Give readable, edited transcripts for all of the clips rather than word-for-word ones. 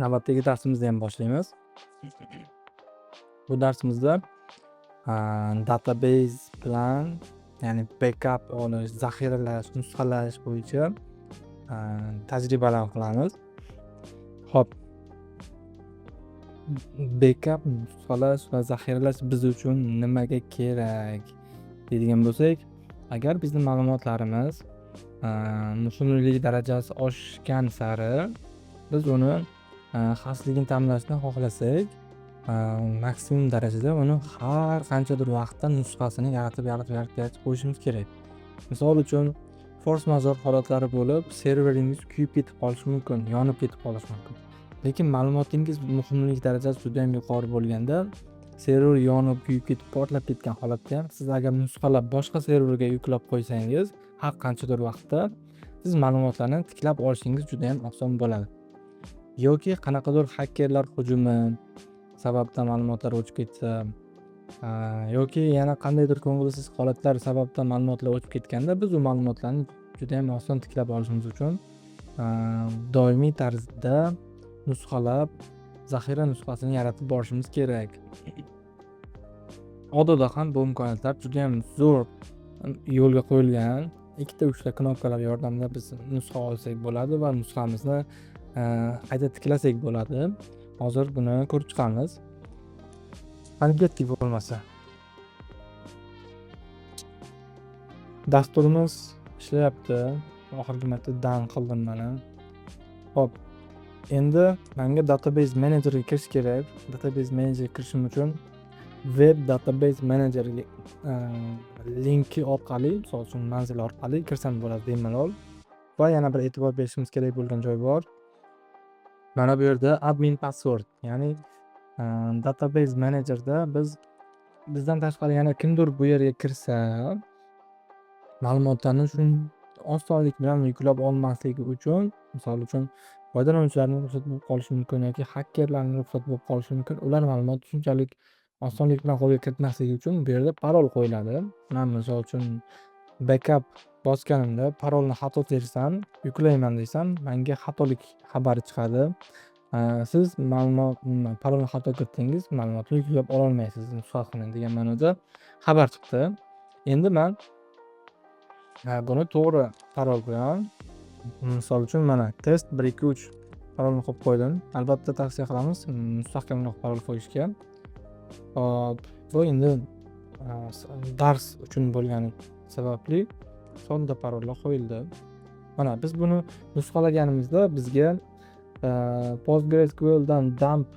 Navbatdagi darsimizni ham boshlaymiz. Bu darsimizda database bilan, ya'ni backup olish, zaxiralash, nusxalash bo'yicha tajribalar qilamiz. Xo'p, backup, nusxalash va zaxiralash biz uchun nimaga kerak deydigan bo'lsak, agar bizning ma'lumotlarimiz muhimlik darajasi oshgan sari biz uni xavfsizligini ta'minlashni xohlasak, maksimum darajada uni har qanchadir vaqtda nusxasini yaratib qo'yishimiz kerak. Misol uchun, force majeure holatlari bo'lib, serveringiz kuyib ketib qolishi mumkin, yonib ketib qolishi mumkin. Lekin ma'lumotingiz muhimlik darajasi juda ham yuqori bo'lganda, server yonib, kuyib ketib, portlab ketgan holatda ham siz agar nusxalab boshqa serverga yuklab qo'ysangiz, har qanchadir vaqtda siz ma'lumotlarni tiklab olishingiz juda ham oson bo'ladi. Yoki qanaqadir hakkerlar hujumi sababdan ma'lumotlar o'chib ketsa, yoki yana qandaydir ko'ngilsiz holatlar sababdan ma'lumotlar o'chib ketganda, biz u ma'lumotlarni juda ham oson tiklab olishimiz uchun doimiy tarzda nusxalab, zaxira nusxasini yaratib borishimiz kerak. Odatda ham bu imkoniyatlar juda ham zo'r yo'lga qo'yilgan. 2-3 ta knopkalar yordamida biz nusxa olsak bo'ladi va nusxamizni qayta tiklasak bo'ladi. Hozir buni ko'rib chiqamiz. Qani ketdik bo'lmasa. Dasturimiz ishlayapti. Oxirgi marta down qildim mana. Xo'p, endi menga database managerga kirish kerak. Database managerga kirishim uchun web database managerga linki orqali, misol uchun manzil orqali kirsam bo'ladi bemalol. Va yana bir e'tibor berishimiz kerak bo'lgan joy bor. Mana bu yerda admin password, ya'ni database managerda bizdan tashqari yana kimdir bu yerga kirsa, ma'lumotlarni osonlik bilan yuklab olmasligi uchun, misol uchun foydalanuvchilarning ruxsat bo'lib qolishi mumkin yoki hakkerlarning ruxsat bo'lib qolishi mumkin. Ular ma'lumotni shunchalik osonlik bilan qo'lga kiritmasligi uchun bu yerda parol qo'yiladi. Men misol uchun backup bosganimda parolni xato tersam, yuklayman desam, menga xatolik xabari chiqadi. Siz parolni xato kiritdingiz, ma'lumotni yuklab ola olmaysiz nusxasini degan ma'noda xabar chiqdi. Endi men buni to'g'ri parol bilan, misol uchun mana test 123 parolni qo'yib qo'ydim. Albatta tavsiya qilamiz mustahkamroq parol qo'yishga. Hop, bu endi dars uchun bo'lgani sababli sodda parollar qo'yildi. Mana biz buni nusxalaganimizda bizga PostgreSQL dan dump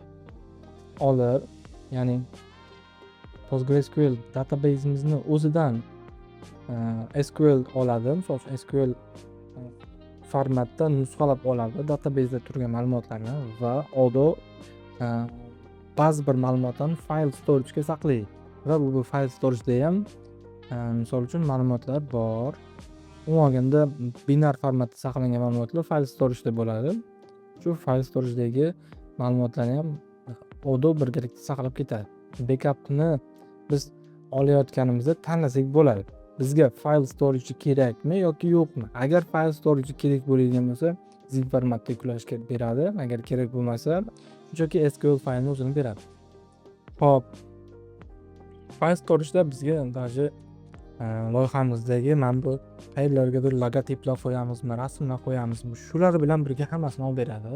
olib, ya'ni PostgreSQL database'imizni o'zidan SQL oladi. Misol uchun SQL formatda nusxalab oladi databaseda turgan ma'lumotlarni va ba'zi bir ma'lumotlarni file storage'ga saqlaydi. Va bu file storage'da ham misol uchun ma'lumotlar bor. Umuman olganda binar formatda saqlangan ma'lumotlar file storage'da bo'ladi. Shu file storage'dagi ma'lumotlarni ham birgalikda saqlab ketadi. Backupni biz olayotganimizda tanlasak bo'ladi. Bizga file storage kerakmi yoki yo'qmi? Agar file storage kerak bo'ladigan bo'lsa, zip formatda yuklashga beradi. Agar kerak bo'lmasa, shunchaki SQL faylni o'zini beradi. Xo'p, file storage'da bizga даже loyihamizdagi mana bu fayllargadir logotiplar qo'yamizmi, rasmlar qo'yamizmi, shular bilan birga hammasini olib beradi.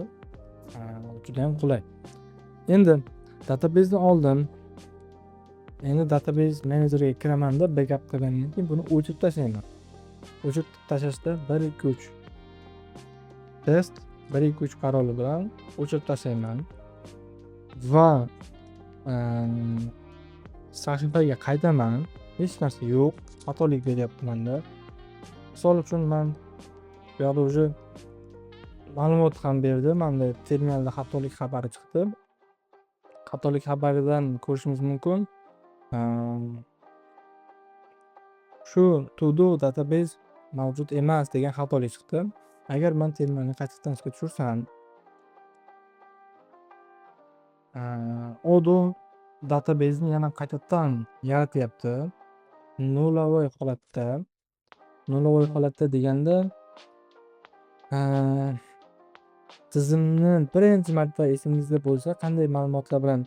Juda ham qulay. Endi database'ni oldim. Endi database managerga kiramanda backup qilgandan keyin buni o'chirib tashlayman. O'chirib tashlashda 123 test 123 paroli bilan o'chirib tashlayman va sahifaga qaytaman. Hech narsa yo'q, xatolik beryapti menda. Misol uchun men bu yoqda уже ma'lumot ham berdi. Menda terminalda xatolik xabari chiqdi. Xatolik xabaridan ko'rishimiz mumkin. Shu to-do database mavjud emas degan xatolik chiqdi. Agar men terminalni qaytadan tushirsam, Odoo database'ni yana qaytadan yaratyapti. Nulovoy holatda. Nulovoy holatda deganda tizimni birinchi marta esingizda bo'lsa, qanday ma'lumotlar bilan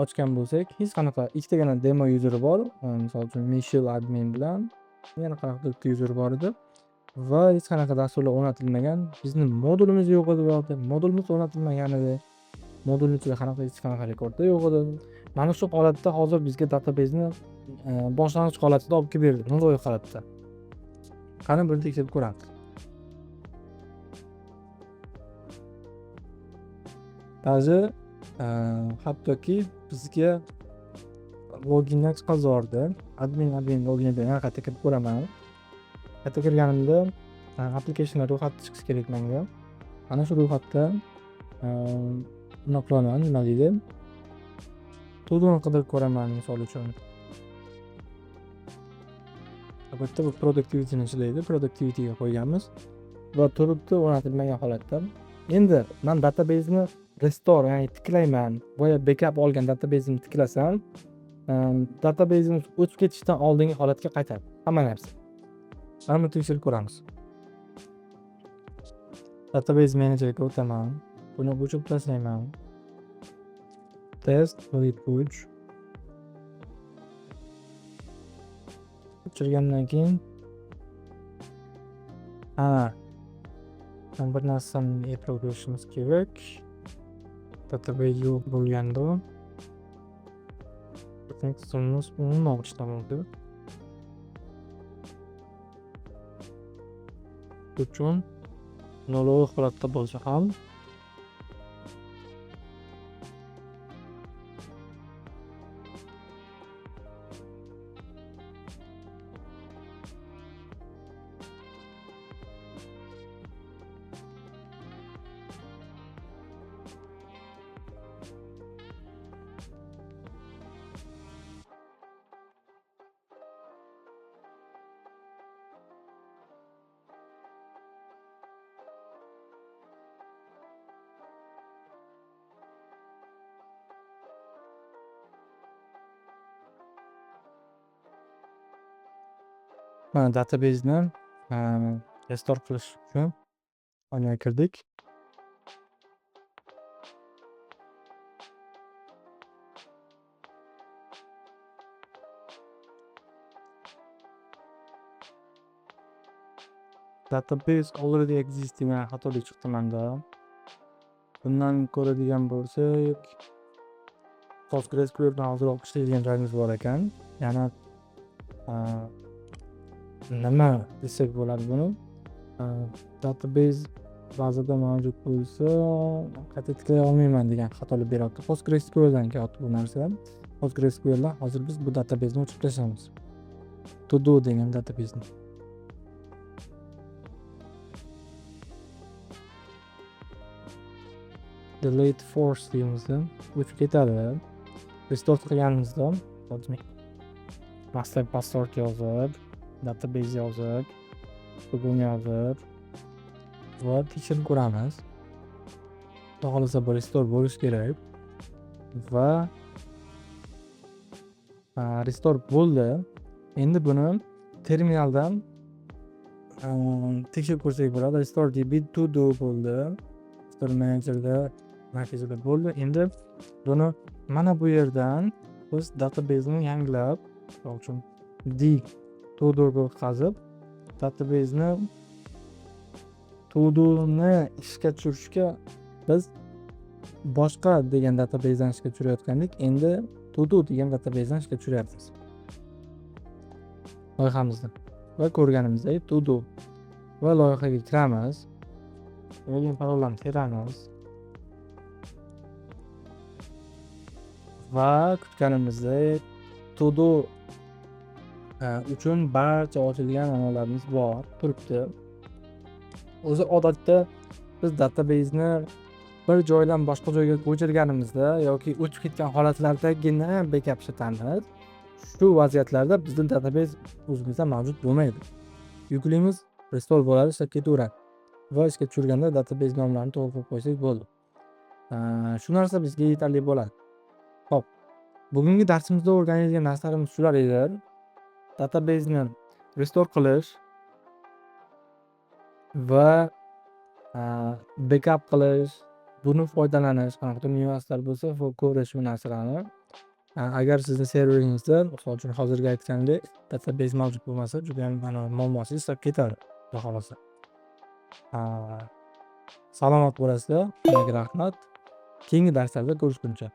ochgan bo'lsak, hech qanaqa ikkitagina demo yuzeri bor. Misol uchun Michel admin bilan yana qanaqadir yuzer bor edi va hech qanaqa dasturlar o'rnatilmagan. Bizni modulimiz yo'q edi bu yerda. Modulimiz o'rnatilmagan edi. Modulni ichida hech qanaqa rekordda yo'q edi. Mana shu holatda hozir bizga database'ni boshlang'ich holatida olib kelib berdi, nol holatda. Qani buni tekshirib ko'ramiz. Ba'zi hattoki bizga logindan chiqazordi. Admin login bilan qayta kirib ko'raman. Qayta kirganimda applicationlar ro'yxati chiqishi kerak menga. Mana shu ro'yxatda buni qilaman, nima deydi? To'doni qidirib ko'raman misol uchun. Albatta bu productivity ni ishlaydi. Productivity ga qo'yganmiz va turibdi o'rnatilmagan holatda. Endi men database'ni restore, ya'ni tiklayman. Boya backup olgan database'ni tiklasam, database'imiz o'chib ketishdan oldingi holatga qaytadi. Hamma narsa. Mana buni tekshirib ko'ramiz. Database managerga o'taman. Buni o'chirib tashlayman. Test push. O'chirgandan keyin bir narsani e'tirof berishimiz kerak. Database yo'q bo'lganda tizimimiz umuman ishlamaydi. Uchun nolov holatda bo'lsa ham mana database'ni restore qilish uchun oynaga kirdik. Database already exists degan xatolik chiqdi menda. Bundan ko'radigan bo'lsak, PostgreSQL bilan hozir ishlaydigan joyimiz bor ekan. Yana nima desak bo'ladi buni? Database bazada mavjud bo'lsa, qayta tiklay olmayman degan xatolik beryapti. PostgreSQL dan kelyapti bu narsa. PostgreSQL dan hozir biz bu database'ni o'chirib tashlaymiz. To-do degan database'ni. Delete force deyimizda o'chib ketadi. Restore qilganimizda master password yozib, database yozib, bugun yozib va tekshirib ko'ramiz. Xudo xolasa bu restore bo'lishi kerak va restore bo'ldi. Endi buni terminaldan tekshirib ko'rsak bo'ladi. Restore db to-do bo'ldi. Restore managerda markazida bo'ldi. Endi buni mana bu yerdan biz database'ni yangilab, misol uchun to-do'ga qazib, database'ni to-do'ni ishga tushirishga biz boshqa degan database'dan ishga tushirayotgandik. Endi to-do degan database'dan ishga tushiryapmiz. Loyihamizda va ko'rganimizdek to-do va loyihaga kiramiz. Login parollarni teramiz. Va kutganimizdek to-do uchun barcha ochilgan ma'lumotlarimiz bor, turibdi. O'zi odatda biz database'ni bir joydan boshqa joyga ko'chirganimizda yoki o'chib ketgan holatlardagina backup ishlatamiz. Shu vaziyatlarda bizning database o'zimizda mavjud bo'lmaydi. Yuklaymiz, restore bo'ladi, ishlab ketaveradi. Va ishga tushirganda database nomlarini to'g'ri qo'yib qo'ysak bo'ldi. Shu narsa bizga yetarli bo'ladi. Xo'p, bugungi darsimizda o'rganadigan narsalarimiz shular edi. Database'ni restore qilish va bekap qilish, buni foydalanish, qanaqadir nyuanslar bo'lsa, ko'rish bu narsalarni. Agar sizni serveringizda, misol uchun hozirgi aytgandek, database mavjud bo'lmasa, judayam muammosingiz chiqib ketadi, xudo xolasa. Salomat bo'lasizlar. Hammaga rahmat. Keyingi darslarda ko'rishguncha.